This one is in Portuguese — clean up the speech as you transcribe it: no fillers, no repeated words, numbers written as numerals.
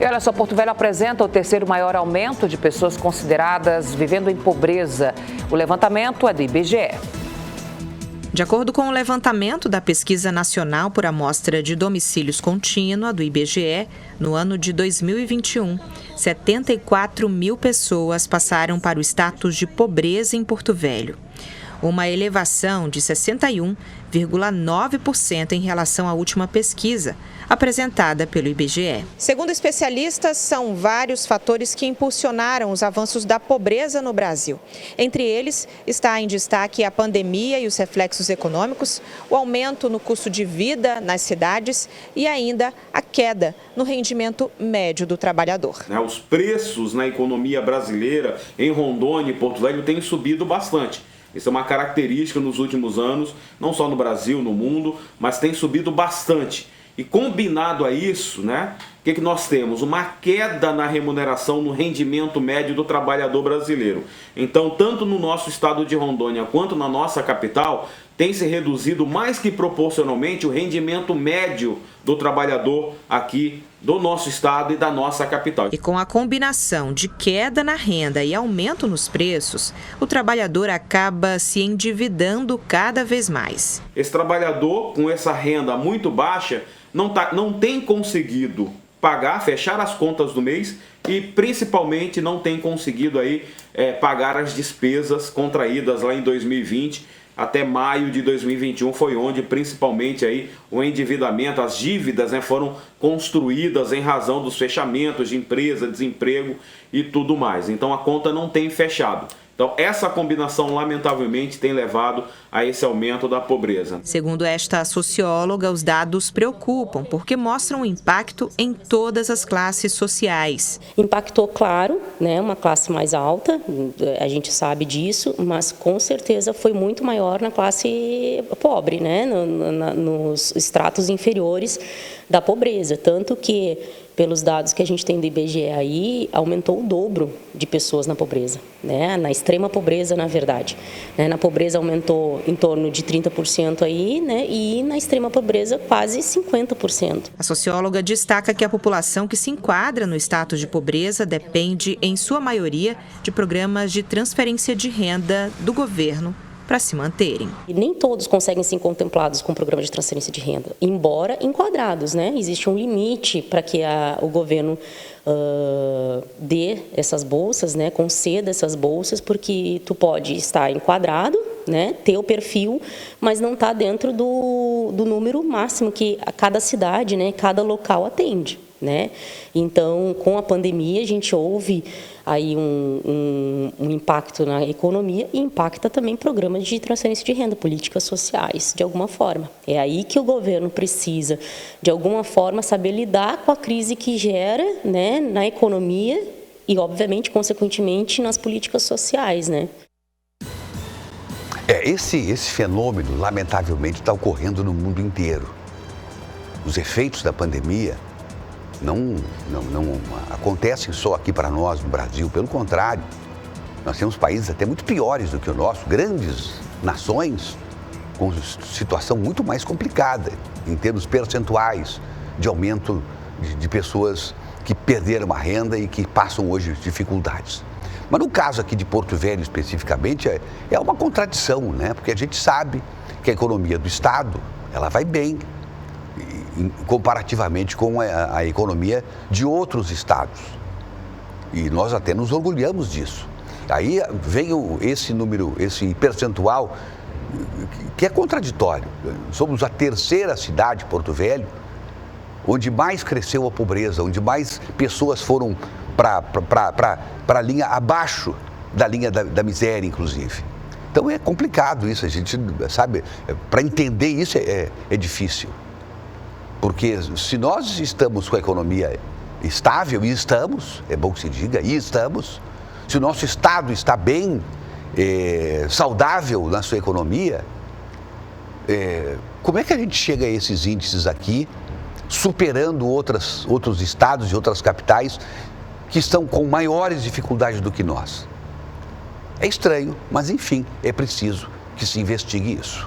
E olha só, Porto Velho apresenta o terceiro maior aumento de pessoas consideradas vivendo em pobreza. O levantamento é do IBGE. De acordo com o levantamento da Pesquisa Nacional por Amostra de Domicílios Contínua, do IBGE, no ano de 2021, 74 mil pessoas passaram para o status de pobreza em Porto Velho. Uma elevação de 61,9% em relação à última pesquisa, apresentada pelo IBGE. Segundo especialistas, são vários fatores que impulsionaram os avanços da pobreza no Brasil. Entre eles, está em destaque a pandemia e os reflexos econômicos, o aumento no custo de vida nas cidades e ainda a queda no rendimento médio do trabalhador. Os preços na economia brasileira, em Rondônia e Porto Velho, têm subido bastante. Isso é uma característica nos últimos anos, não só no Brasil, no mundo, mas tem subido bastante. E combinado a isso, o que nós temos? Uma queda na remuneração, no rendimento médio do trabalhador brasileiro. Então, tanto no nosso estado de Rondônia quanto na nossa capital, tem se reduzido mais que proporcionalmente o rendimento médio do trabalhador aqui do nosso estado e da nossa capital. E com a combinação de queda na renda e aumento nos preços, o trabalhador acaba se endividando cada vez mais. Esse trabalhador com essa renda muito baixa não tem conseguido fechar as contas do mês e principalmente não tem conseguido pagar as despesas contraídas lá em 2020. Até maio de 2021 foi onde principalmente o endividamento, as dívidas foram construídas em razão dos fechamentos de empresa, desemprego e tudo mais. Então a conta não tem fechado. Então essa combinação lamentavelmente tem levado a esse aumento da pobreza. Segundo esta socióloga, os dados preocupam porque mostram o impacto em todas as classes sociais. Impactou, claro, uma classe mais alta, a gente sabe disso, mas com certeza foi muito maior na classe pobre, nos estratos inferiores da pobreza. Tanto que, pelos dados que a gente tem do IBGE aumentou o dobro de pessoas na pobreza, na extrema pobreza, na verdade. Na pobreza aumentou em torno de 30% e na extrema pobreza quase 50%. A socióloga destaca que a população que se enquadra no status de pobreza depende, em sua maioria, de programas de transferência de renda do governo para se manterem. E nem todos conseguem ser contemplados com o programa de transferência de renda, embora enquadrados, Existe um limite para que o governo dê essas bolsas, conceda essas bolsas, porque tu pode estar enquadrado, ter o perfil, mas não está dentro do número máximo que cada cidade, cada local atende. Então, com a pandemia, a gente houve aí um impacto na economia e impacta também programas de transferência de renda, políticas sociais, de alguma forma. É aí que o governo precisa, de alguma forma, saber lidar com a crise que gera na economia e, obviamente, consequentemente, nas políticas sociais. Esse fenômeno, lamentavelmente, está ocorrendo no mundo inteiro. Os efeitos da pandemia não acontecem só aqui para nós no Brasil, pelo contrário, nós temos países até muito piores do que o nosso, grandes nações com situação muito mais complicada em termos percentuais de aumento de pessoas que perderam a renda e que passam hoje dificuldades. Mas no caso aqui de Porto Velho especificamente é uma contradição, porque a gente sabe que a economia do Estado ela vai bem, comparativamente com a economia de outros estados. E nós até nos orgulhamos disso. Aí vem esse número, esse percentual, que é contraditório. Somos a terceira cidade, Porto Velho, onde mais cresceu a pobreza, onde mais pessoas foram para a linha abaixo da linha da miséria, inclusive. Então é complicado isso, a gente sabe, para entender isso é difícil. Porque se nós estamos com a economia estável, e estamos, é bom que se diga, e estamos, se o nosso Estado está bem, saudável na sua economia, como é que a gente chega a esses índices aqui, superando outros estados e outras capitais que estão com maiores dificuldades do que nós? É estranho, mas enfim, é preciso que se investigue isso.